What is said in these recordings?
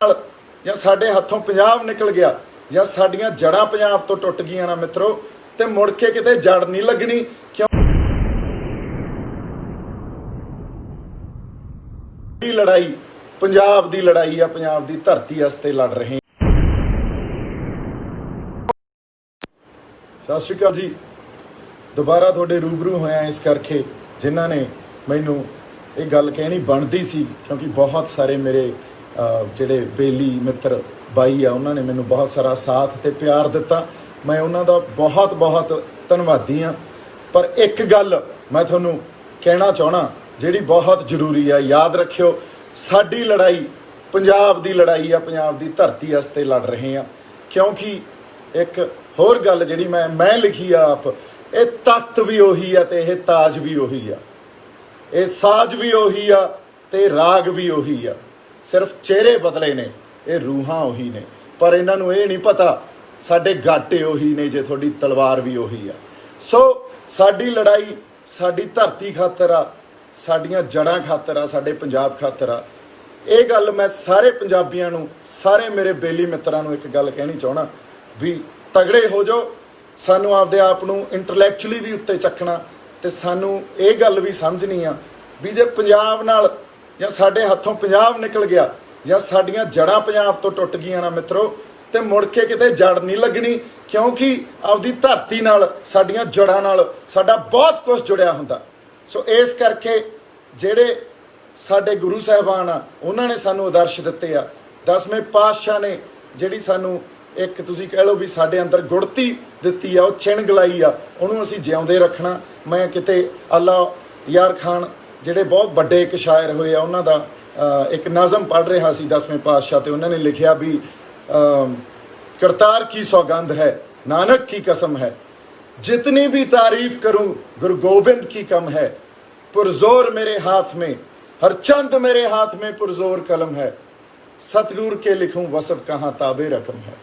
ਜਾਂ ਸਾਡੇ ਹੱਥੋਂ ਪੰਜਾਬ ਨਿਕਲ ਗਿਆ ਜਾਂ ਸਾਡੀਆਂ ਜੜਾਂ ਪੰਜਾਬ ਤੋਂ ਟੁੱਟ ਗਈਆਂ ਨਾ ਮਿੱਤਰੋ, ਤੇ ਮੁੜ ਕੇ ਕਿਤੇ ਜੜ ਨਹੀਂ ਲੱਗਣੀ। ਕਿਉਂ ਦੀ ਲੜਾਈ ਪੰਜਾਬ ਦੀ ਲੜਾਈ ਆ, ਪੰਜਾਬ ਦੀ ਧਰਤੀ ਵਾਸਤੇ ਲੜ ਰਹੇ। ਸਤਿ ਸ਼੍ਰੀ ਅਕਾਲ ਜੀ, ਦੁਬਾਰਾ ਤੁਹਾਡੇ ਰੂਬਰੂ ਹੋਇਆ ਇਸ ਕਰਕੇ ਜਿਨ੍ਹਾਂ ਨੇ ਮੈਨੂੰ ਇਹ ਗੱਲ ਕਹਿਣੀ ਬਣਦੀ ਸੀ, ਕਿਉਂਕਿ ਬਹੁਤ ਸਾਰੇ ਮੇਰੇ ਜਿਹੜੇ ਬੇਲੀ ਮਿੱਤਰ ਬਾਈ ਆ ਉਹਨਾਂ ਨੇ ਮੈਨੂੰ ਬਹੁਤ ਸਾਰਾ ਸਾਥ ਤੇ ਪਿਆਰ ਦਿੱਤਾ। ਮੈਂ ਉਹਨਾਂ ਦਾ ਬਹੁਤ ਬਹੁਤ ਧੰਨਵਾਦੀ ਹਾਂ। ਪਰ ਇੱਕ ਗੱਲ ਮੈਂ ਤੁਹਾਨੂੰ ਕਹਿਣਾ ਚਾਹਣਾ ਜਿਹੜੀ ਬਹੁਤ ਜ਼ਰੂਰੀ ਆ, ਯਾਦ ਰੱਖਿਓ, ਸਾਡੀ ਲੜਾਈ ਪੰਜਾਬ ਦੀ ਲੜਾਈ ਆ, ਪੰਜਾਬ ਦੀ ਧਰਤੀ ਵਾਸਤੇ ਲੜ ਰਹੇ ਆ। ਕਿਉਂਕਿ ਇੱਕ ਹੋਰ ਗੱਲ ਜਿਹੜੀ ਮੈਂ ਲਿਖੀ ਆ ਆਪ, ਇਹ ਤਖਤ ਵੀ ਉਹੀ ਆ ਤੇ ਇਹ ਤਾਜ ਵੀ ਉਹੀ ਆ, ਇਹ ਸਾਜ ਵੀ ਉਹੀ ਆ ਤੇ ਰਾਗ ਵੀ ਉਹੀ ਆ, ਸਿਰਫ ਚਿਹਰੇ ਬਦਲੇ ਨੇ, ਇਹ ਰੂਹਾਂ ਉਹੀ ਨੇ। ਪਰ ਇਹਨਾਂ ਨੂੰ ਇਹ ਨਹੀਂ ਪਤਾ ਸਾਡੇ ਗਾਟੇ ਉਹੀ ਨੇ ਜੇ ਤੁਹਾਡੀ ਤਲਵਾਰ ਵੀ ਉਹੀ ਆ। ਸੋ ਸਾਡੀ ਲੜਾਈ ਸਾਡੀ ਧਰਤੀ ਖਾਤਰ ਆ, ਸਾਡੀਆਂ ਜੜ੍ਹਾਂ ਖਾਤਰ ਆ, ਸਾਡੇ ਪੰਜਾਬ ਖਾਤਰ ਆ। ਇਹ ਗੱਲ ਮੈਂ ਸਾਰੇ ਪੰਜਾਬੀਆਂ ਨੂੰ, ਸਾਰੇ ਮੇਰੇ ਬੇਲੀ ਮਿੱਤਰਾਂ ਨੂੰ ਇੱਕ ਗੱਲ ਕਹਿਣੀ ਚਾਹਣਾ ਵੀ ਤਗੜੇ ਹੋ ਜਾਓ। ਸਾਨੂੰ ਆਪਦੇ ਆਪ ਨੂੰ ਇੰਟਲੈਕਚੁਅਲੀ ਵੀ ਉੱਤੇ ਚੱਕਣਾ ਤੇ ਸਾਨੂੰ ਇਹ ਗੱਲ ਵੀ ਸਮਝਣੀ ਆ ਵੀ ਜੇ ਪੰਜਾਬ ਨਾਲ ਜਾਂ ਸਾਡੇ ਹੱਥੋਂ ਪੰਜਾਬ ਨਿਕਲ ਗਿਆ ਜਾਂ ਸਾਡੀਆਂ ਜੜ੍ਹਾਂ ਪੰਜਾਬ ਤੋਂ ਟੁੱਟ ਗਈਆਂ ਨਾ ਮਿੱਤਰੋ, ਤੇ ਮੁੜ ਕੇ ਕਿਤੇ ਜੜ ਨਹੀਂ ਲੱਗਣੀ। ਕਿਉਂਕਿ ਆਪਦੀ ਧਰਤੀ ਨਾਲ, ਸਾਡੀਆਂ ਜੜ੍ਹਾਂ ਨਾਲ ਸਾਡਾ ਬਹੁਤ ਕੁਝ ਜੁੜਿਆ ਹੁੰਦਾ। ਸੋ ਇਸ ਕਰਕੇ ਜਿਹੜੇ ਸਾਡੇ ਗੁਰੂ ਸਾਹਿਬਾਨ ਆ ਉਹਨਾਂ ਨੇ ਸਾਨੂੰ ਆਦਰਸ਼ ਦਿੱਤੇ ਆ। 10ਵੇਂ ਪਾਤਸ਼ਾਹ ਨੇ ਜਿਹੜੀ ਸਾਨੂੰ ਇੱਕ ਤੁਸੀਂ ਕਹਿ ਲਓ ਵੀ ਸਾਡੇ ਅੰਦਰ ਗੁੜਤੀ ਦਿੱਤੀ ਆ, ਉਹ ਛਿਣ ਗਲਾਈ ਆ, ਉਹਨੂੰ ਅਸੀਂ ਜਿਉਂਦੇ ਰੱਖਣਾ। ਮੈਂ ਕਿਤੇ ਅੱਲਾ ਯਾਰ ਖਾਨ ਜਿਹੜੇ ਬਹੁਤ ਵੱਡੇ ਇੱਕ ਸ਼ਾਇਰ ਹੋਏ ਆ ਉਹਨਾਂ ਦਾ ਇੱਕ ਨਜ਼ਮ ਪੜ੍ਹ ਰਿਹਾ ਸੀ 10ਵੇਂ ਪਾਤਸ਼ਾਹ, ਤੇ ਉਹਨਾਂ ਨੇ ਲਿਖਿਆ ਵੀ ਕਰਤਾਰ की सौगंध है, नानक की कसम है, जितनी भी तारीफ करूं गुरु गोबिंद की कम है, पुरजोर मेरे हाथ में हर चंद मेरे हाथ में पुरजोर कलम है, सतगुर के लिखूं वसफ कहाँ ताबे रकम है।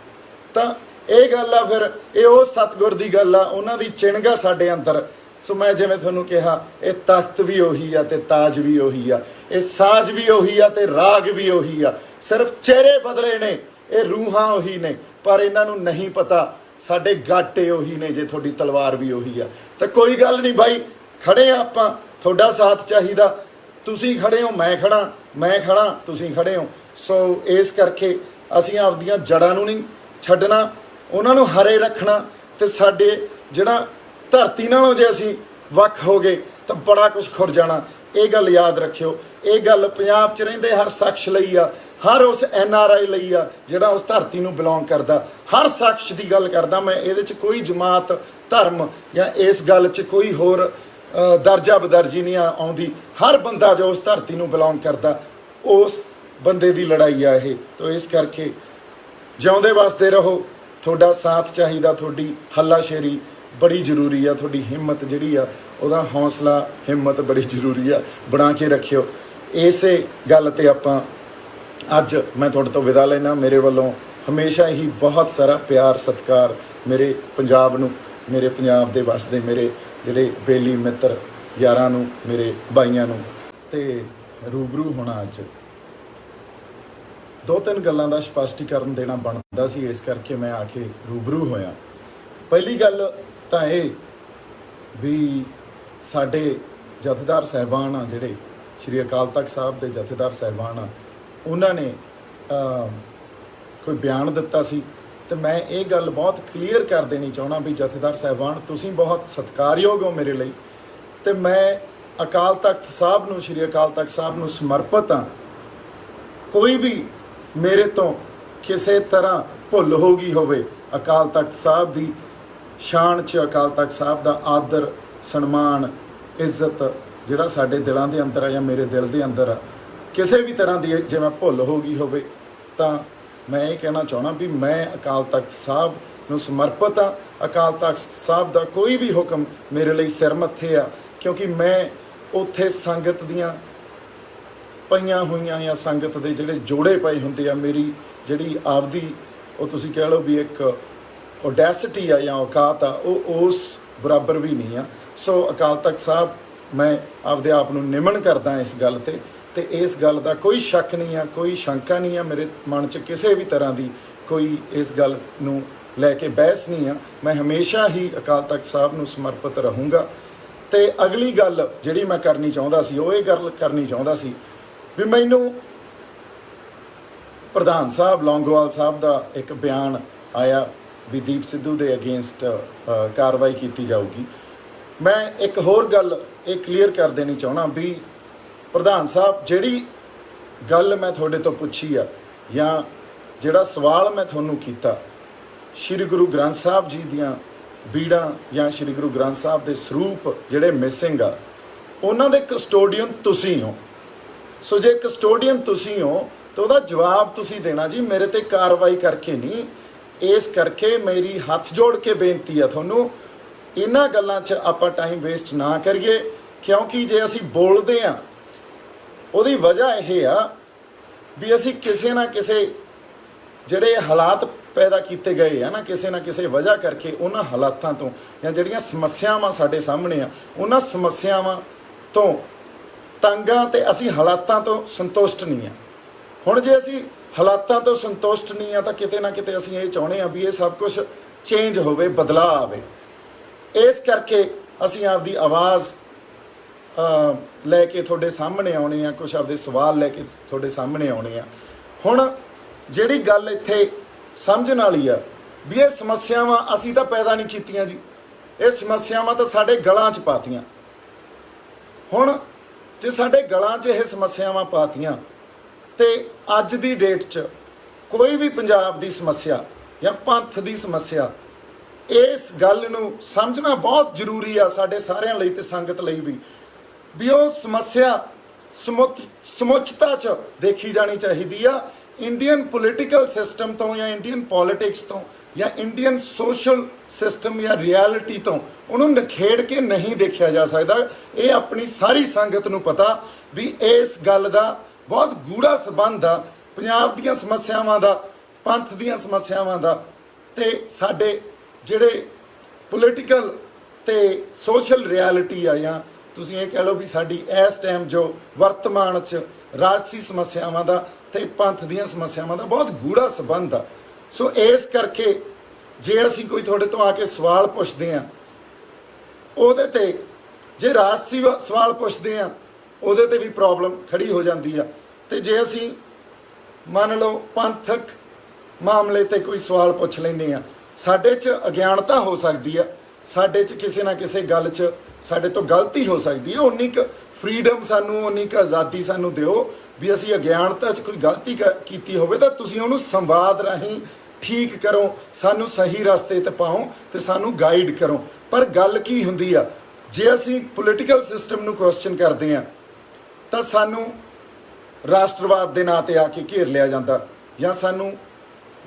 ਤਾਂ ਇਹ ਗੱਲ ਆ, ਫਿਰ ਇਹ ਉਹ ਸਤਗੁਰ ਦੀ ਗੱਲ ਆ, ਉਹਨਾਂ ਦੀ ਚਿਣਗਾ ਸਾਡੇ ਅੰਦਰ। ਸੋ ਮੈਂ ਜਿਵੇਂ ਤੁਹਾਨੂੰ ਕਿਹਾ, ਇਹ ਤਖਤ ਵੀ ਉਹੀ ਆ ਤੇ ਤਾਜ ਵੀ ਉਹੀ ਆ, ਇਹ ਸਾਜ ਵੀ ਉਹੀ ਆ ਤੇ ਰਾਗ ਵੀ ਉਹੀ ਆ, ਸਿਰਫ ਚਿਹਰੇ ਬਦਲੇ ਨੇ, ਇਹ ਰੂਹਾਂ ਉਹੀ ਨੇ। ਪਰ ਇਹਨਾਂ ਨੂੰ ਨਹੀਂ ਪਤਾ ਸਾਡੇ ਗਾਟੇ ਉਹੀ ਨੇ ਜੇ ਤੁਹਾਡੀ ਤਲਵਾਰ ਵੀ ਉਹੀ ਆ। ਤਾਂ ਕੋਈ ਗੱਲ ਨਹੀਂ ਬਾਈ, ਖੜੇ ਆ ਆਪਾਂ, ਤੁਹਾਡਾ ਸਾਥ ਚਾਹੀਦਾ। ਤੁਸੀਂ ਖੜੇ ਹੋ, ਮੈਂ ਖੜਾ, ਮੈਂ ਖੜਾ, ਤੁਸੀਂ ਖੜੇ ਹੋ। ਸੋ ਇਸ ਕਰਕੇ ਅਸੀਂ ਆਪਦੀਆਂ ਜੜ੍ਹਾਂ ਨੂੰ ਨਹੀਂ ਛੱਡਣਾ, ਉਹਨਾਂ ਨੂੰ ਹਰੇ ਰੱਖਣਾ। ਤੇ ਸਾਡੇ ਜਿਹੜਾ ਧਰਤੀ ਨਾਲੋਂ ਜੇ ਅਸੀਂ ਵੱਖ ਹੋ ਗਏ ਤਾਂ ਬੜਾ ਕੁਝ ਖੁਰ ਜਾਣਾ। ਇਹ ਗੱਲ ਯਾਦ ਰੱਖਿਓ। ਇਹ ਗੱਲ ਪੰਜਾਬ 'ਚ ਰਹਿੰਦੇ ਹਰ ਸ਼ਖਸ ਲਈ ਆ, ਹਰ ਉਸ NRI ਲਈ ਆ ਜਿਹੜਾ ਉਸ ਧਰਤੀ ਨੂੰ ਬਿਲੋਂਗ ਕਰਦਾ। ਹਰ ਸ਼ਖਸ ਦੀ ਗੱਲ ਕਰਦਾ ਮੈਂ, ਇਹਦੇ 'ਚ ਕੋਈ ਜਮਾਤ, ਧਰਮ ਜਾਂ ਇਸ ਗੱਲ 'ਚ ਕੋਈ ਹੋਰ ਦਰਜਾ ਬਦਰਜੀ ਨਹੀਂ ਆਉਂਦੀ। ਹਰ ਬੰਦਾ ਜੋ ਉਸ ਧਰਤੀ ਨੂੰ ਬਿਲੋਂਗ ਕਰਦਾ, ਉਸ ਬੰਦੇ ਦੀ ਲੜਾਈ ਆ ਇਹ। ਤਾਂ ਇਸ ਕਰਕੇ ਜਿਉਂਦੇ ਵਸਦੇ ਰਹੋ, ਤੁਹਾਡਾ ਸਾਥ ਚਾਹੀਦਾ, ਤੁਹਾਡੀ ਹੱਲਾਸ਼ੇਰੀ ਬੜੀ ਜ਼ਰੂਰੀ ਆ, ਤੁਹਾਡੀ ਹਿੰਮਤ ਜਿਹੜੀ ਆ, ਉਹਦਾ ਹੌਸਲਾ, ਹਿੰਮਤ ਬੜੀ ਜ਼ਰੂਰੀ ਆ, ਬਣਾ ਕੇ ਰੱਖਿਓ। ਇਸੇ ਗੱਲ 'ਤੇ ਆਪਾਂ ਅੱਜ ਮੈਂ ਤੁਹਾਡੇ ਤੋਂ ਵਿਦਾ ਲੈਣਾ। ਮੇਰੇ ਵੱਲੋਂ ਹਮੇਸ਼ਾ ਹੀ ਬਹੁਤ ਸਾਰਾ ਪਿਆਰ ਸਤਿਕਾਰ ਮੇਰੇ ਪੰਜਾਬ ਨੂੰ, ਮੇਰੇ ਪੰਜਾਬ ਦੇ ਵਸਦੇ ਮੇਰੇ ਜਿਹੜੇ ਬੇਲੀ ਮਿੱਤਰ ਯਾਰਾਂ ਨੂੰ, ਮੇਰੇ ਭਾਈਆਂ ਨੂੰ। ਤੇ ਰੂਬਰੂ ਹੋਣਾ ਅੱਜ 2-3 ਗੱਲਾਂ ਦਾ ਸਪਸ਼ਟੀਕਰਨ ਦੇਣਾ ਬਣਦਾ ਸੀ, ਇਸ ਕਰਕੇ ਮੈਂ ਆ ਕੇ ਰੂਬਰੂ ਹੋਇਆ। ਪਹਿਲੀ ਗੱਲ ਤਾਂ ਇਹ ਵੀ ਸਾਡੇ ਜਥੇਦਾਰ ਸਾਹਿਬਾਨ ਆ, ਜਿਹੜੇ ਸ਼੍ਰੀ ਅਕਾਲ ਤਖਤ ਸਾਹਿਬ ਦੇ ਜਥੇਦਾਰ ਸਾਹਿਬਾਨ ਆ, ਉਹਨਾਂ ਨੇ ਕੋਈ ਬਿਆਨ ਦਿੱਤਾ ਸੀ। ਤੇ ਮੈਂ ਇਹ ਗੱਲ ਬਹੁਤ ਕਲੀਅਰ ਕਰ ਦੇਣੀ ਚਾਹੁੰਦਾ ਵੀ ਜਥੇਦਾਰ ਸਾਹਿਬਾਨ, ਤੁਸੀਂ ਬਹੁਤ ਸਤਿਕਾਰਯੋਗ ਹੋ ਮੇਰੇ ਲਈ, ਤੇ ਮੈਂ ਅਕਾਲ ਤਖਤ ਸਾਹਿਬ ਨੂੰ, ਸ਼੍ਰੀ ਅਕਾਲ ਤਖਤ ਸਾਹਿਬ ਨੂੰ ਸਮਰਪਿਤ ਹਾਂ। ਕੋਈ ਵੀ ਮੇਰੇ ਤੋਂ ਕਿਸੇ ਤਰ੍ਹਾਂ ਭੁੱਲ ਹੋ ਗਈ ਹੋਵੇ, ਅਕਾਲ ਤਖਤ ਸਾਹਿਬ ਦੀ ਸ਼ਾਨ 'ਚ, ਅਕਾਲ ਤਖਤ ਸਾਹਿਬ ਦਾ ਆਦਰ, ਸਨਮਾਨ, ਇੱਜ਼ਤ ਜਿਹੜਾ ਸਾਡੇ ਦਿਲਾਂ ਦੇ ਅੰਦਰ ਆ ਜਾਂ ਮੇਰੇ ਦਿਲ ਦੇ ਅੰਦਰ ਆ, ਕਿਸੇ ਵੀ ਤਰ੍ਹਾਂ ਦੀ ਜੇ ਮੈਂ ਭੁੱਲ ਹੋ ਗਈ ਹੋਵੇ ਤਾਂ ਮੈਂ ਇਹ ਕਹਿਣਾ ਚਾਹੁੰਦਾ ਵੀ ਮੈਂ ਅਕਾਲ ਤਖਤ ਸਾਹਿਬ ਨੂੰ ਸਮਰਪਿਤ ਹਾਂ। ਅਕਾਲ ਤਖਤ ਸਾਹਿਬ ਦਾ ਕੋਈ ਵੀ ਹੁਕਮ ਮੇਰੇ ਲਈ ਸਿਰ ਮੱਥੇ ਆ, ਕਿਉਂਕਿ ਮੈਂ ਉੱਥੇ ਸੰਗਤ ਦੀਆਂ ਪਈਆਂ ਹੋਈਆਂ ਜਾਂ ਸੰਗਤ ਦੇ ਜਿਹੜੇ ਜੋੜੇ ਪਏ ਹੁੰਦੇ ਆ, ਮੇਰੀ ਜਿਹੜੀ ਆਪਦੀ ਉਹ ਤੁਸੀਂ ਕਹਿ ਲਓ ਵੀ ਇੱਕ ਓਡੈਸਿਟੀ ਆ ਜਾਂ ਔਕਾਤ ਆ, ਉਹ ਉਸ ਬਰਾਬਰ ਵੀ ਨਹੀਂ ਆ। ਸੋ ਅਕਾਲ ਤਖਤ ਸਾਹਿਬ ਮੈਂ ਆਪਦੇ ਆਪ ਨੂੰ ਨਿਮਨ ਕਰਦਾ ਇਸ ਗੱਲ 'ਤੇ। ਤੇ ਇਸ ਗੱਲ ਦਾ ਕੋਈ ਸ਼ੱਕ ਨਹੀਂ ਆ, ਕੋਈ ਸ਼ੰਕਾ ਨਹੀਂ ਆ ਮੇਰੇ ਮਨ 'ਚ, ਕਿਸੇ ਵੀ ਤਰ੍ਹਾਂ ਦੀ ਕੋਈ ਇਸ ਗੱਲ ਨੂੰ ਲੈ ਕੇ ਬਹਿਸ ਨਹੀਂ ਆ। ਮੈਂ ਹਮੇਸ਼ਾ ਹੀ ਅਕਾਲ ਤਖਤ ਸਾਹਿਬ ਨੂੰ ਸਮਰਪਿਤ ਰਹੂੰਗਾ। ਤੇ ਅਗਲੀ ਗੱਲ ਜਿਹੜੀ ਮੈਂ ਕਰਨੀ ਚਾਹੁੰਦਾ ਸੀ ਉਹ ਇਹ ਗੱਲ ਕਰਨੀ ਚਾਹੁੰਦਾ ਸੀ ਵੀ ਮੈਨੂੰ ਪ੍ਰਧਾਨ ਸਾਹਿਬ ਲੌਂਗੋਵਾਲ ਸਾਹਿਬ ਦਾ ਇੱਕ ਬਿਆਨ ਆਇਆ ਵੀ ਦੀਪ ਸਿੱਧੂ ਦੇ ਅਗੇਂਸਟ ਕਾਰਵਾਈ ਕੀਤੀ ਜਾਊਗੀ। ਮੈਂ ਇੱਕ ਹੋਰ ਗੱਲ ਇਹ ਕਲੀਅਰ ਕਰ ਦੇਣੀ ਚਾਹੁੰਦਾ ਵੀ ਪ੍ਰਧਾਨ ਸਾਹਿਬ, ਜਿਹੜੀ ਗੱਲ ਮੈਂ ਤੁਹਾਡੇ ਤੋਂ ਪੁੱਛੀ ਆ ਜਾਂ ਜਿਹੜਾ ਸਵਾਲ ਮੈਂ ਤੁਹਾਨੂੰ ਕੀਤਾ, ਸ਼੍ਰੀ ਗੁਰੂ ਗ੍ਰੰਥ ਸਾਹਿਬ ਜੀ ਦੀਆਂ ਬੀੜਾਂ ਜਾਂ ਸ਼੍ਰੀ ਗੁਰੂ ਗ੍ਰੰਥ ਸਾਹਿਬ ਦੇ ਸਰੂਪ ਜਿਹੜੇ ਮਿਸਿੰਗ ਆ, ਉਹਨਾਂ ਦੇ ਕਸਟੋਡੀਅਨ ਤੁਸੀਂ ਹੋ। ਸੋ ਜੇ ਕਸਟੋਡੀਅਨ ਤੁਸੀਂ ਹੋ ਤਾਂ ਉਹਦਾ ਜਵਾਬ ਤੁਸੀਂ ਦੇਣਾ ਜੀ, ਮੇਰੇ ਤੇ ਕਾਰਵਾਈ ਕਰਕੇ ਨਹੀਂ। ਇਸ ਕਰਕੇ ਮੇਰੀ ਹੱਥ ਜੋੜ ਕੇ ਬੇਨਤੀ ਆ ਤੁਹਾਨੂੰ, ਇਹਨਾਂ ਗੱਲਾਂ 'ਚ ਆਪਾਂ ਟਾਈਮ ਵੇਸਟ ਨਾ ਕਰੀਏ, ਕਿਉਂਕਿ ਜੇ ਅਸੀਂ ਬੋਲਦੇ ਆ ਉਹਦੀ ਵਜ੍ਹਾ ਇਹ ਆ ਵੀ ਅਸੀਂ ਕਿਸੇ ਨਾ ਕਿਸੇ ਜਿਹੜੇ ਹਾਲਾਤ ਪੈਦਾ ਕੀਤੇ ਗਏ ਆ ਨਾ, ਕਿਸੇ ਨਾ ਕਿਸੇ ਵਜ੍ਹਾ ਕਰਕੇ ਉਹਨਾਂ ਹਾਲਾਤਾਂ ਤੋਂ ਜਾਂ ਜਿਹੜੀਆਂ ਸਮੱਸਿਆਵਾਂ ਸਾਡੇ ਸਾਹਮਣੇ ਆ ਉਹਨਾਂ ਸਮੱਸਿਆਵਾਂ ਤੋਂ ਤੰਗ ਆ ਤੇ ਅਸੀਂ ਹਾਲਾਤਾਂ ਤੋਂ ਸੰਤੁਸ਼ਟ ਨਹੀਂ ਆ। ਹੁਣ ਜੇ ਅਸੀਂ ਹਾਲਾਤਾਂ ਤੋਂ ਸੰਤੁਸ਼ਟ ਨਹੀਂ ਆ ਤਾਂ ਕਿਤੇ ਨਾ ਕਿਤੇ ਅਸੀਂ ਇਹ ਚਾਹੁੰਦੇ ਆ ਵੀ ਇਹ ਸਭ ਕੁਝ ਚੇਂਜ ਹੋਵੇ, ਬਦਲਾਅ ਆਵੇ। ਇਸ ਕਰਕੇ ਅਸੀਂ ਆਪਦੀ ਆਵਾਜ਼ ਲੈ ਕੇ ਤੁਹਾਡੇ ਸਾਹਮਣੇ ਆਉਣੇ ਆ, ਕੁਝ ਆਪਦੇ ਸਵਾਲ ਲੈ ਕੇ ਤੁਹਾਡੇ ਸਾਹਮਣੇ ਆਉਣੇ ਆ। ਹੁਣ ਜਿਹੜੀ ਗੱਲ ਇੱਥੇ ਸਮਝਣ ਵਾਲੀ ਆ ਵੀ ਇਹ ਸਮੱਸਿਆਵਾਂ ਅਸੀਂ ਤਾਂ ਪੈਦਾ ਨਹੀਂ ਕੀਤੀਆਂ ਜੀ, ਇਹ ਸਮੱਸਿਆਵਾਂ ਤਾਂ ਸਾਡੇ ਗਲਾਂ 'ਚ ਪਾਤੀਆਂ। ਹੁਣ ਜੇ ਸਾਡੇ ਗਲਾਂ 'ਚ ਇਹ ਸਮੱਸਿਆਵਾਂ ਪਾਤੀਆਂ ਤੇ ਅੱਜ ਦੀ ਡੇਟ 'ਚ ਕੋਈ ਵੀ ਪੰਜਾਬ ਦੀ ਸਮੱਸਿਆ ਜਾਂ ਪੰਥ ਦੀ ਸਮੱਸਿਆ, ਇਸ ਗੱਲ ਨੂੰ ਸਮਝਣਾ ਬਹੁਤ ਜ਼ਰੂਰੀ ਆ ਸਾਡੇ ਸਾਰਿਆਂ ਲਈ ਤੇ ਸੰਗਤ ਲਈ ਵੀ ਉਹ ਸਮੱਸਿਆ ਸਮੁੱਚਤਾ 'ਚ ਦੇਖੀ ਜਾਣੀ ਚਾਹੀਦੀ ਆ। ਇੰਡੀਅਨ ਪੋਲੀਟੀਕਲ ਸਿਸਟਮ ਤੋਂ ਜਾਂ ਇੰਡੀਅਨ ਪੋਲੀਟਿਕਸ ਤੋਂ ਜਾਂ ਇੰਡੀਅਨ ਸੋਸ਼ਲ ਸਿਸਟਮ ਜਾਂ ਰਿਐਲਿਟੀ ਤੋਂ ਉਹਨੂੰ ਨਿਖੇੜ ਕੇ ਨਹੀਂ ਦੇਖਿਆ ਜਾ ਸਕਦਾ। ਇਹ ਆਪਣੀ ਸਾਰੀ ਸੰਗਤ ਨੂੰ ਪਤਾ ਵੀ ਇਸ ਗੱਲ ਦਾ ਬਹੁਤ ਗੂੜਾ ਸੰਬੰਧ ਆ ਪੰਜਾਬ ਦੀਆਂ ਸਮੱਸਿਆਵਾਂ ਦਾ, ਪੰਥ ਦੀਆਂ ਸਮੱਸਿਆਵਾਂ ਦਾ ਤੇ ਸਾਡੇ ਜਿਹੜੇ ਪੋਲੀਟੀਕਲ ਤੇ ਸੋਸ਼ਲ ਰਿਐਲਿਟੀ ਆ, ਜਾਂ ਤੁਸੀਂ ਇਹ ਕਹਿ ਲਓ ਵੀ ਸਾਡੀ ਇਸ ਟਾਈਮ ਜੋ ਵਰਤਮਾਨ 'ਚ ਰਾਜਸੀ ਸਮੱਸਿਆਵਾਂ ਦਾ ਤੇ ਪੰਥ ਦੀਆਂ ਸਮੱਸਿਆਵਾਂ ਦਾ ਬਹੁਤ ਗੂੜਾ ਸੰਬੰਧ ਆ। ਸੋ ਇਸ ਕਰਕੇ ਜੇ ਅਸੀਂ ਕੋਈ ਤੁਹਾਡੇ ਤੋਂ ਆ ਕੇ ਸਵਾਲ ਪੁੱਛਦੇ ਆ ਉਹਦੇ ਤੇ, ਜੇ ਰਾਜਸੀ ਸਵਾਲ ਪੁੱਛਦੇ ਆ ਉਹਦੇ ਤੇ ਵੀ ਪ੍ਰੋਬਲਮ ਖੜੀ ਹੋ ਜਾਂਦੀ ਆ, ਤੇ ਜੇ ਅਸੀਂ ਮੰਨ ਲਓ ਪੰਥਕ ਮਾਮਲੇ ਤੇ ਕੋਈ ਸਵਾਲ ਪੁੱਛ ਲੈਂਦੇ ਆ, ਸਾਡੇ 'ਚ ਅਗਿਆਨਤਾ ਹੋ ਸਕਦੀ ਆ, ਸਾਡੇ 'ਚ ਕਿਸੇ ਨਾ ਕਿਸੇ ਗੱਲ 'ਚ ਸਾਡੇ ਤੋਂ ਗਲਤੀ ਹੋ ਸਕਦੀ ਹੈ। ਉਨੀ ਕੁ ਫਰੀडम ਸਾਨੂੰ, ਉਨੀ ਕੁ ਆਜ਼ਾਦੀ ਸਾਨੂੰ ਦਿਓ ਵੀ ਅਸੀਂ ਅਗਿਆਨਤਾ 'ਚ ਕੋਈ ਗਲਤੀ ਕੀਤੀ ਹੋਵੇ ਤਾਂ ਤੁਸੀਂ ਉਹਨੂੰ ਸੰਵਾਦ ਰਾਹੀਂ ਠੀਕ ਕਰੋ, ਸਾਨੂੰ ਸਹੀ ਰਸਤੇ ਤੇ ਪਾਓ ਤੇ ਸਾਨੂੰ ਗਾਈਡ ਕਰੋ। ਪਰ ਗੱਲ ਕੀ ਹੁੰਦੀ ਆ, ਜੇ ਅਸੀਂ ਪੋਲੀਟੀਕਲ ਸਿਸਟਮ ਨੂੰ ਕੁਐਸਚਨ ਕਰਦੇ ਆ ਤਾਂ ਸਾਨੂੰ ਰਾਸ਼ਟਰਵਾਦ ਦੇ ਨਾਂ ਤੇ ਆ ਕੇ ਘੇਰ ਲਿਆ ਜਾਂਦਾ, ਜਾਂ ਸਾਨੂੰ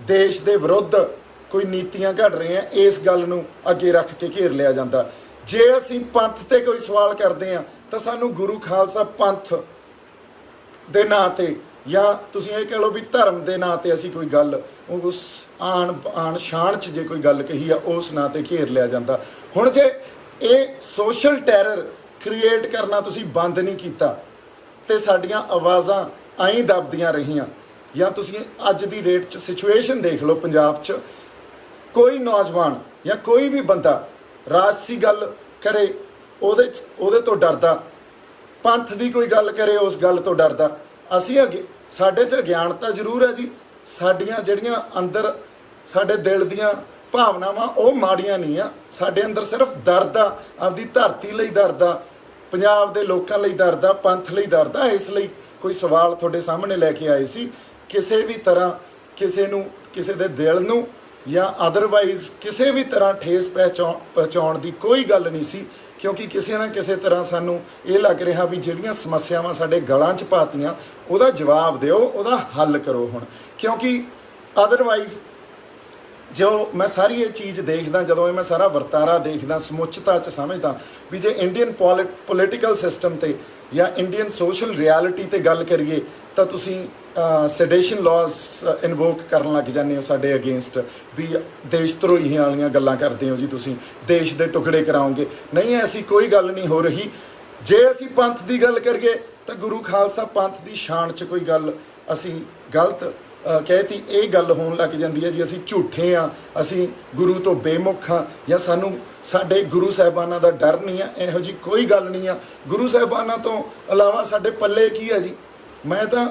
ਦੇਸ਼ ਦੇ ਵਿਰੁੱਧ ਕੋਈ ਨੀਤੀਆਂ ਘੜ ਰਹੇ ਆ ਇਸ ਗੱਲ ਨੂੰ ਅੱਗੇ ਰੱਖ ਕੇ ਘੇਰ ਲਿਆ ਜਾਂਦਾ। ਜੇ ਅਸੀਂ ਪੰਥ ਤੇ ਕੋਈ ਸਵਾਲ ਕਰਦੇ ਆ ਤਾਂ ਸਾਨੂੰ ਗੁਰੂ ਖਾਲਸਾ ਪੰਥ ਦੇ ਨਾਂ ਤੇ, ਜਾਂ ਤੁਸੀਂ ਇਹ ਕਹਿ ਲਓ ਵੀ ਧਰਮ ਦੇ ਨਾਂ ਤੇ ਅਸੀਂ ਕੋਈ ਗੱਲ ਉਸ ਆਣ ਸ਼ਾਨ 'ਚ ਜੇ ਕੋਈ ਗੱਲ ਕਹੀ ਆ ਉਸ ਨਾਂ ਤੇ ਘੇਰ ਲਿਆ ਜਾਂਦਾ। ਹੁਣ ਜੇ ਇਹ ਸੋਸ਼ਲ ਟੈਰਰ ਕ੍ਰੀਏਟ ਕਰਨਾ ਤੁਸੀਂ ਬੰਦ ਨਹੀਂ ਕੀਤਾ ਤੇ ਸਾਡੀਆਂ ਆਵਾਜ਼ਾਂ ਆਈ ਦਬਦੀਆਂ ਰਹੀਆਂ, ਜਾਂ ਤੁਸੀਂ ਅੱਜ ਦੀ ਡੇਟ 'ਚ ਸਿਚੁਏਸ਼ਨ ਦੇਖ ਲਓ ਪੰਜਾਬ 'ਚ, ਕੋਈ ਨੌਜਵਾਨ ਜਾਂ ਕੋਈ ਵੀ ਬੰਦਾ ਰਾਜਸੀ ਗੱਲ ਕਰੇ ਉਹਦੇ ਤੋਂ ਡਰਦਾ, ਪੰਥ ਦੀ ਕੋਈ ਗੱਲ ਕਰੇ ਉਸ ਗੱਲ ਤੋਂ ਡਰਦਾ। ਅਸੀਂ ਸਾਡੇ 'ਚ ਅਗਿਆਨਤਾ ਜ਼ਰੂਰ ਹੈ ਜੀ, ਸਾਡੀਆਂ ਜਿਹੜੀਆਂ ਅੰਦਰ ਸਾਡੇ ਦਿਲ ਦੀਆਂ ਭਾਵਨਾਵਾਂ ਉਹ ਮਾੜੀਆਂ ਨਹੀਂ ਆ, ਸਾਡੇ ਅੰਦਰ ਸਿਰਫ ਦਰਦ ਆ, ਆਪਦੀ ਧਰਤੀ ਲਈ ਦਰਦ ਆ, ਪੰਜਾਬ ਦੇ ਲੋਕਾਂ ਲਈ ਦਰਦ ਆ, ਪੰਥ ਲਈ ਦਰਦ ਆ। ਇਸ ਲਈ ਕੋਈ ਸਵਾਲ ਤੁਹਾਡੇ ਸਾਹਮਣੇ ਲੈ ਕੇ ਆਏ ਸੀ। ਕਿਸੇ ਵੀ ਤਰ੍ਹਾਂ ਕਿਸੇ ਨੂੰ, ਕਿਸੇ ਦੇ ਦਿਲ ਨੂੰ ਜਾਂ ਅਦਰਵਾਈਜ਼ ਕਿਸੇ ਵੀ ਤਰ੍ਹਾਂ ਠੇਸ ਪਹੁੰਚਾਉਣ ਦੀ ਕੋਈ ਗੱਲ ਨਹੀਂ ਸੀ, ਕਿਉਂਕਿ ਕਿਸੇ ਨਾ ਕਿਸੇ ਤਰ੍ਹਾਂ ਸਾਨੂੰ ਇਹ ਲੱਗ ਰਿਹਾ ਵੀ ਜਿਹੜੀਆਂ ਸਮੱਸਿਆਵਾਂ ਸਾਡੇ ਗਲਾਂ 'ਚ ਪਾਤੀਆਂ ਉਹਦਾ ਜਵਾਬ ਦਿਓ, ਉਹਦਾ ਹੱਲ ਕਰੋ ਹੁਣ। ਕਿਉਂਕਿ ਅਦਰਵਾਈਜ਼ ਜੋ ਮੈਂ ਸਾਰੀ ਇਹ ਚੀਜ਼ ਦੇਖਦਾ, ਜਦੋਂ ਇਹ ਮੈਂ ਸਾਰਾ ਵਰਤਾਰਾ ਦੇਖਦਾ, ਸਮੁੱਚਤਾ 'ਚ ਸਮਝਦਾ ਵੀ ਜੇ ਇੰਡੀਅਨ ਪੋਲੀਟੀਕਲ ਸਿਸਟਮ ਤੇ ਜਾਂ ਇੰਡੀਅਨ ਸੋਸ਼ਲ ਰਿਐਲਿਟੀ ਤੇ ਗੱਲ ਕਰੀਏ ਤਾਂ ਤੁਸੀਂ ਸੈਡੇਸ਼ਨ ਲਾਜ਼ ਇਨਵੋਕ ਕਰਨ ਲੱਗ ਜਾਂਦੇ ਹੋ ਸਾਡੇ ਅਗੇਂਸਟ, ਵੀ ਦੇਸ਼ ਧਰੋਹੀਆਂ ਵਾਲੀਆਂ ਗੱਲਾਂ ਕਰਦੇ ਹੋ ਜੀ, ਤੁਸੀਂ ਦੇਸ਼ ਦੇ ਟੁਕੜੇ ਕਰਾਓਗੇ। ਨਹੀਂ, ਐਸੀ ਕੋਈ ਗੱਲ ਨਹੀਂ ਹੋ ਰਹੀ। ਜੇ ਅਸੀਂ ਪੰਥ ਦੀ ਗੱਲ ਕਰੀਏ ਤਾਂ ਗੁਰੂ ਖਾਲਸਾ ਪੰਥ ਦੀ ਸ਼ਾਨ 'ਚ ਕੋਈ ਗੱਲ ਅਸੀਂ ਗਲਤ ਕਹਿਤੀ, ਇਹ ਗੱਲ ਹੋਣ ਲੱਗ ਜਾਂਦੀ ਹੈ ਜੀ ਅਸੀਂ ਝੂਠੇ ਆ, ਅਸੀਂ ਗੁਰੂ ਤੋਂ ਬੇਮੁਖ ਹਾਂ, ਜਾਂ ਸਾਨੂੰ ਸਾਡੇ ਗੁਰੂ ਸਾਹਿਬਾਨਾਂ ਦਾ ਡਰ ਨਹੀਂ ਆ। ਇਹੋ ਜੀ ਕੋਈ ਗੱਲ ਨਹੀਂ ਆ। ਗੁਰੂ ਸਾਹਿਬਾਨਾਂ ਤੋਂ ਇਲਾਵਾ ਸਾਡੇ ਪੱਲੇ ਕੀ ਹੈ ਜੀ? ਮੈਂ ਤਾਂ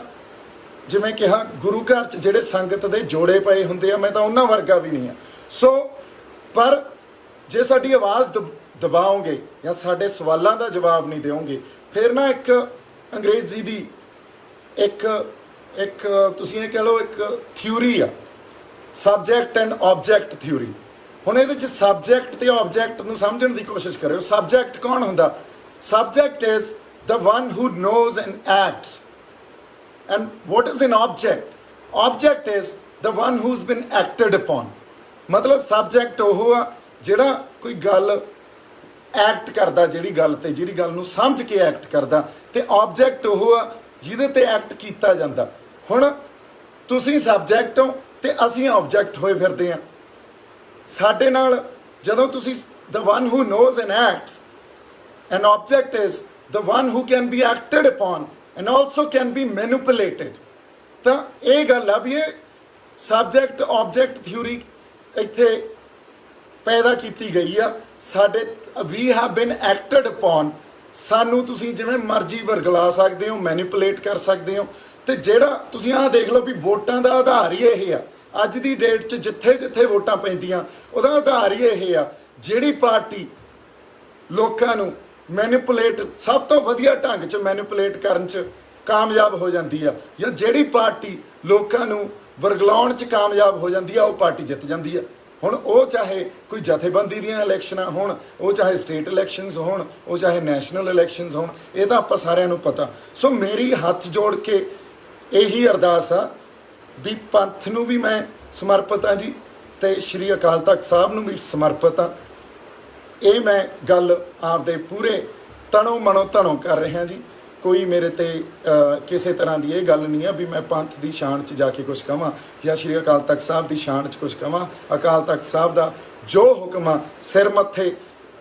ਜਿਵੇਂ ਕਿਹਾ, ਗੁਰੂ ਘਰ 'ਚ ਜਿਹੜੇ ਸੰਗਤ ਦੇ ਜੋੜੇ ਪਏ ਹੁੰਦੇ ਆ, ਮੈਂ ਤਾਂ ਉਹਨਾਂ ਵਰਗਾ ਵੀ ਨਹੀਂ ਆ। ਸੋ ਪਰ ਜੇ ਸਾਡੀ ਆਵਾਜ਼ ਦਬਾਓਗੇ ਜਾਂ ਸਾਡੇ ਸਵਾਲਾਂ ਦਾ ਜਵਾਬ ਨਹੀਂ ਦਿਓਗੇ, ਫਿਰ ਨਾ ਇੱਕ ਅੰਗਰੇਜ਼ੀ ਦੀ ਇੱਕ ਤੁਸੀਂ ਇਹ ਕਹਿ ਲਓ ਇੱਕ ਥਿਊਰੀ ਆ, ਸਬਜੈਕਟ ਐਂਡ ਆਬਜੈਕਟ ਥਿਊਰੀ। ਹੁਣ ਇਹਦੇ 'ਚ ਸਬਜੈਕਟ ਤੇ ਆਬਜੈਕਟ ਨੂੰ ਸਮਝਣ ਦੀ ਕੋਸ਼ਿਸ਼ ਕਰਿਓ। ਸਬਜੈਕਟ ਕੌਣ ਹੁੰਦਾ? Subject is the one who knows and acts, and what is an object? Object is the one whose ਬਿਨ ਐਕਟਡ ਅਪੋਨ। ਮਤਲਬ ਸਬਜੈਕਟ ਉਹ ਆ ਜਿਹੜਾ ਕੋਈ ਗੱਲ ਐਕਟ ਕਰਦਾ, ਜਿਹੜੀ ਗੱਲ ਨੂੰ ਸਮਝ ਕੇ ਐਕਟ ਕਰਦਾ, ਤੇ ਆਬਜੈਕਟ ਉਹ ਆ ਜਿਹਦੇ ਤੇ ਐਕਟ ਕੀਤਾ ਜਾਂਦਾ। ਹੁਣ ਤੁਸੀਂ ਸਬਜੈਕਟ ਹੋ ਤੇ ਅਸੀਂ ਆਬਜੈਕਟ ਹੋਏ ਫਿਰਦੇ ਹਾਂ। ਸਾਡੇ ਨਾਲ ਜਦੋਂ ਤੁਸੀਂ the one who knows and acts, an object is the one who can be acted upon and also can be manipulated. ਤਾਂ ਇਹ ਗੱਲ ਆ ਵੀ ਇਹ ਸਬਜੈਕਟ ਆਬਜੈਕਟ ਥਿਊਰੀ ਇੱਥੇ ਪੈਦਾ ਕੀਤੀ ਗਈ ਆ। ਸਾਡੇ ਵੀ ਹੈਵ ਬਿਨ ਐਕਟਡ ਅਪੋਨ, ਸਾਨੂੰ ਤੁਸੀਂ ਜਿਵੇਂ ਮਰਜ਼ੀ ਵਰਗਲਾ ਸਕਦੇ ਹੋ, ਮੈਨੀਪੂਲੇਟ ਕਰ ਸਕਦੇ ਹੋ। ਤੇ ਜਿਹੜਾ ਤੁਸੀਂ ਆਹ ਦੇਖ ਲਓ ਵੀ ਵੋਟਾਂ ਦਾ ਆਧਾਰ ਹੀ ਇਹ ਆ। ਅੱਜ ਦੀ ਡੇਟ 'ਚ ਜਿੱਥੇ ਜਿੱਥੇ ਵੋਟਾਂ ਪੈਂਦੀਆਂ ਉਹਦਾ ਆਧਾਰ ਹੀ ਇਹ ਆ, ਜਿਹੜੀ ਪਾਰਟੀ ਲੋਕਾਂ ਨੂੰ ਮੈਨੀਪੂਲੇਟ ਸਭ ਤੋਂ ਵਧੀਆ ਢੰਗ 'ਚ ਮੈਨੀਪੂਲੇਟ ਕਰਨ 'ਚ ਕਾਮਯਾਬ ਹੋ ਜਾਂਦੀ ਆ, ਜਾਂ ਜਿਹੜੀ ਪਾਰਟੀ ਲੋਕਾਂ ਨੂੰ ਵਰਗਲਾਉਣ 'ਚ ਕਾਮਯਾਬ ਹੋ ਜਾਂਦੀ ਆ, ਉਹ ਪਾਰਟੀ ਜਿੱਤ ਜਾਂਦੀ ਆ। ਹੁਣ ਉਹ ਚਾਹੇ ਕੋਈ ਜਥੇਬੰਦੀ ਦੀਆਂ ਇਲੈਕਸ਼ਨਾਂ ਹੋਣ, ਉਹ ਚਾਹੇ ਸਟੇਟ ਇਲੈਕਸ਼ਨਸ ਹੋਣ, ਉਹ ਚਾਹੇ ਨੈਸ਼ਨਲ ਇਲੈਕਸ਼ਨਸ ਹੋਣ, ਇਹ ਤਾਂ ਆਪਾਂ ਸਾਰਿਆਂ ਨੂੰ ਪਤਾ। ਸੋ ਮੇਰੀ ਹੱਥ ਜੋੜ ਕੇ ਇਹੀ ਅਰਦਾਸ ਆ ਵੀ ਪੰਥ ਨੂੰ ਵੀ ਮੈਂ ਸਮਰਪਿਤ ਹਾਂ ਜੀ, ਤੇ ਸ਼੍ਰੀ ਅਕਾਲ ਤਖਤ ਸਾਹਿਬ ਨੂੰ ਵੀ ਸਮਰਪਿਤ ਹਾਂ। ਇਹ ਮੈਂ ਗੱਲ ਆਪਦੇ ਪੂਰੇ ਤਣੋਂ ਮਨੋਂ ਧਨੋਂ ਕਰ ਰਿਹਾ ਜੀ। ਕੋਈ ਮੇਰੇ ਤੇ ਕਿਸੇ ਤਰ੍ਹਾਂ ਦੀ ਇਹ ਗੱਲ ਨਹੀਂ ਆ ਵੀ ਮੈਂ ਪੰਥ ਦੀ ਸ਼ਾਨ 'ਚ ਜਾ ਕੇ ਕੁਝ ਕਹਾਂ ਜਾਂ ਸ਼੍ਰੀ ਅਕਾਲ ਤਖਤ ਸਾਹਿਬ ਦੀ ਸ਼ਾਨ 'ਚ ਕੁਝ ਕਹਾਂ। ਅਕਾਲ ਤਖਤ ਸਾਹਿਬ ਦਾ ਜੋ ਹੁਕਮ ਆ ਸਿਰ ਮੱਥੇ।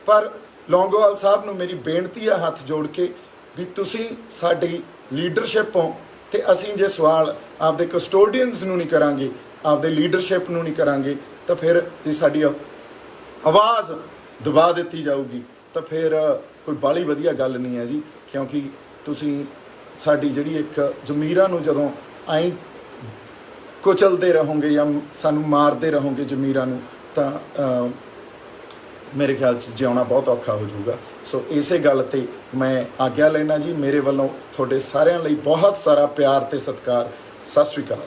ਪਰ ਲੌਂਗੋਵਾਲ ਸਾਹਿਬ ਨੂੰ ਮੇਰੀ ਬੇਨਤੀ ਆ ਹੱਥ ਜੋੜ ਕੇ ਵੀ ਤੁਸੀਂ ਸਾਡੀ ਲੀਡਰਸ਼ਿਪ ਹੋ, ਤੇ ਅਸੀਂ ਜੇ ਸਵਾਲ ਆਪਦੇ ਕਸਟੋਡੀਅਨਸ ਨੂੰ ਨਹੀਂ ਕਰਾਂਗੇ, ਆਪਦੇ ਲੀਡਰਸ਼ਿਪ ਨੂੰ ਨਹੀਂ ਕਰਾਂਗੇ, ਤਾਂ ਫਿਰ ਜੇ ਸਾਡੀ ਆਵਾਜ਼ ਦਬਾ ਦਿੱਤੀ ਜਾਊਗੀ ਤਾਂ ਫਿਰ ਕੋਈ ਬਾਹਲੀ ਵਧੀਆ ਗੱਲ ਨਹੀਂ ਹੈ ਜੀ। ਕਿਉਂਕਿ ਤੁਸੀਂ ਸਾਡੀ ਜਿਹੜੀ ਇੱਕ ਜ਼ਮੀਰਾਂ ਨੂੰ ਜਦੋਂ ਆਈ ਕੁਚਲਦੇ ਰਹੋਗੇ ਜਾਂ ਸਾਨੂੰ ਮਾਰਦੇ ਰਹੋਗੇ ਜ਼ਮੀਰਾਂ ਨੂੰ, ਤਾਂ ਮੇਰੇ ਖਿਆਲ 'ਚ ਜਿਉਣਾ ਬਹੁਤ ਔਖਾ ਹੋ ਜਾਊਗਾ। ਸੋ ਇਸੇ ਗੱਲ ਤੇ ਮੈਂ ਆਗਿਆ ਲੈਣਾ ਜੀ। ਮੇਰੇ ਵੱਲੋਂ ਤੁਹਾਡੇ ਸਾਰਿਆਂ ਲਈ ਬਹੁਤ ਸਾਰਾ ਪਿਆਰ ਤੇ ਸਤਿਕਾਰ। ਸਤਿ ਸ਼੍ਰੀ ਅਕਾਲ।